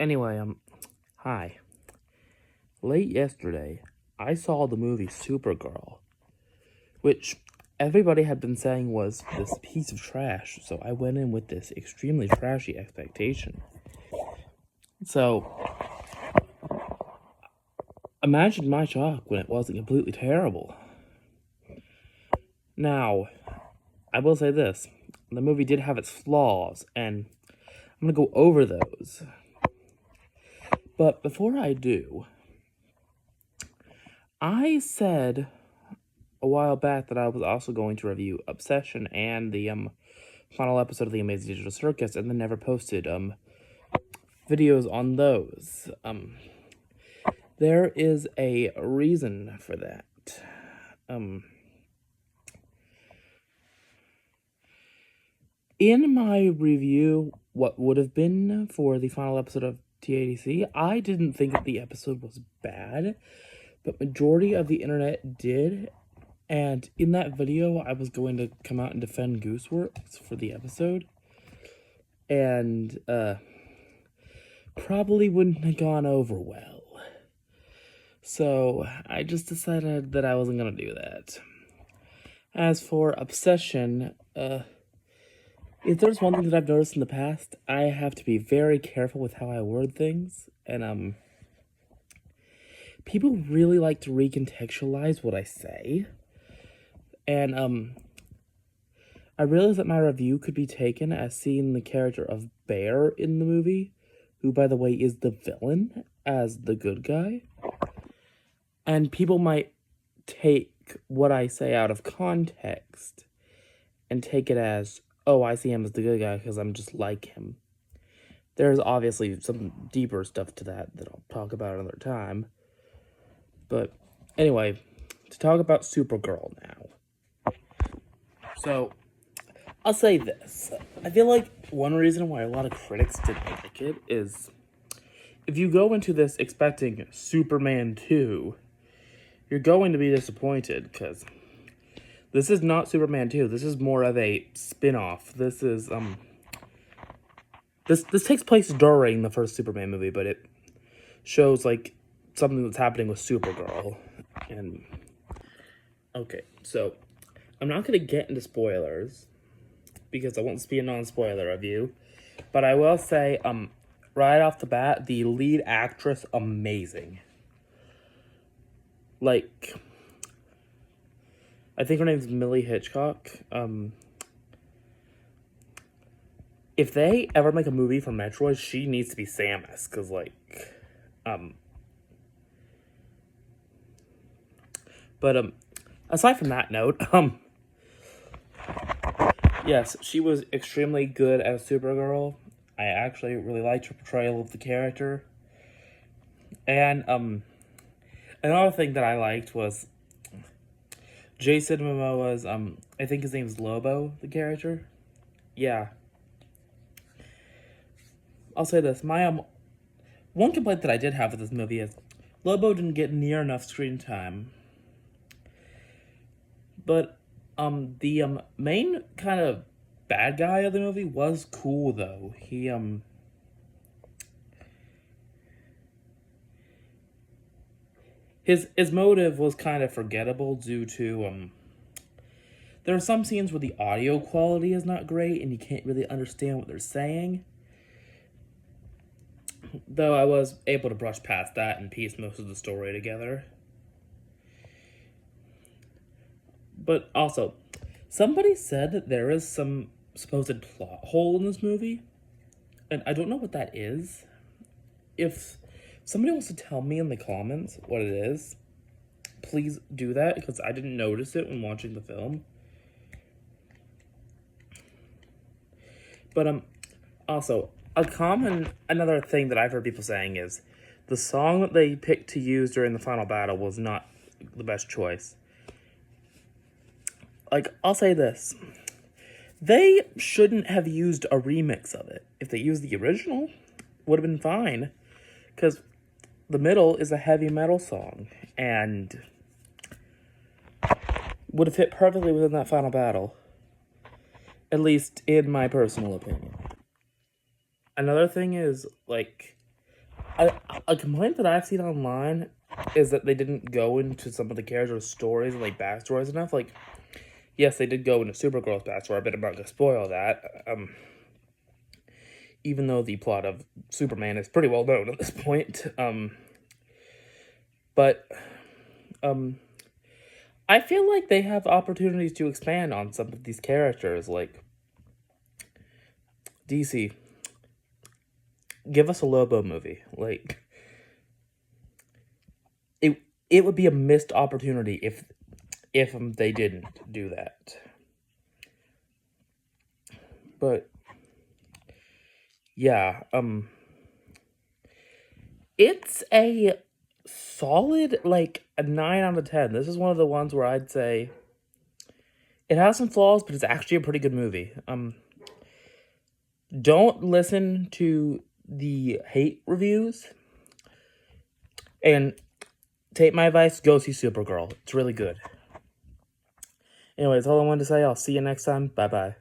Anyway, hi. Late yesterday, I saw the movie Supergirl, which everybody had been saying was this piece of trash, so I went in with this extremely trashy expectation. So, imagine my shock when it wasn't completely terrible. Now, I will say this, the movie did have its flaws, and I'm gonna go over those. But before I do, I said a while back that I was also going to review Obsession and the final episode of the Amazing Digital Circus, and then never posted videos on those. There is a reason for that. In my review, what would have been for the final episode of TADC, I didn't think that the episode was bad, but majority of the internet did. And in that video, I was going to come out and defend Gooseworks for the episode. And, probably wouldn't have gone over well. So, I just decided that I wasn't going to do that. As for Obsession, if there's one thing that I've noticed in the past, I have to be very careful with how I word things. And, people really like to recontextualize what I say. And, I realized that my review could be taken as seeing the character of Bear in the movie, who, by the way, is the villain, as the good guy. And people might take what I say out of context and take it as, oh, I see him as the good guy because I'm just like him. There's obviously some deeper stuff to that I'll talk about another time. But anyway, to talk about Supergirl now. So, I'll say this. I feel like one reason why a lot of critics didn't like it is if you go into this expecting Superman 2, you're going to be disappointed because this is not Superman 2. This is more of a spin-off. This is, This takes place during the first Superman movie, but it shows, like, something that's happening with Supergirl. And, okay, so I'm not going to get into spoilers because I want this to be a non-spoiler review. But I will say, right off the bat, the lead actress, amazing. Like, I think her name's Millie Hitchcock. If they ever make a movie for Metroid, she needs to be Samus, because, like, But, aside from that note, yes, she was extremely good as Supergirl. I actually really liked her portrayal of the character. And, another thing that I liked was Jason Momoa's, I think his name's Lobo, the character. Yeah. I'll say this, my, one complaint that I did have with this movie is Lobo didn't get near enough screen time. But, the, main kind of bad guy of the movie was cool, though. His motive was kind of forgettable due to, there are some scenes where the audio quality is not great and you can't really understand what they're saying. Though I was able to brush past that and piece most of the story together. But also, somebody said that there is some supposed plot hole in this movie, and I don't know what that is. If somebody wants to tell me in the comments what it is, please do that, because I didn't notice it when watching the film. But, also, another thing that I've heard people saying is the song that they picked to use during the final battle was not the best choice. Like, I'll say this. They shouldn't have used a remix of it. If they used the original, would have been fine. Because the middle is a heavy metal song. And would have fit perfectly within that final battle. At least in my personal opinion. Another thing is, like, A complaint that I've seen online is that they didn't go into some of the characters' stories and like backstories enough. Like, yes, they did go into Supergirl's backstory, but I'm not gonna spoil that. Even though the plot of Superman is pretty well known at this point. But I feel like they have opportunities to expand on some of these characters. Like, DC, give us a Lobo movie. Like, it would be a missed opportunity if they didn't do that. But yeah, it's a solid, like, a 9 out of 10. This is one of the ones where I'd say it has some flaws, but it's actually a pretty good movie. Don't listen to the hate reviews, and take my advice, go see Supergirl. It's really good. Anyways, all I wanted to say, I'll see you next time. Bye-bye.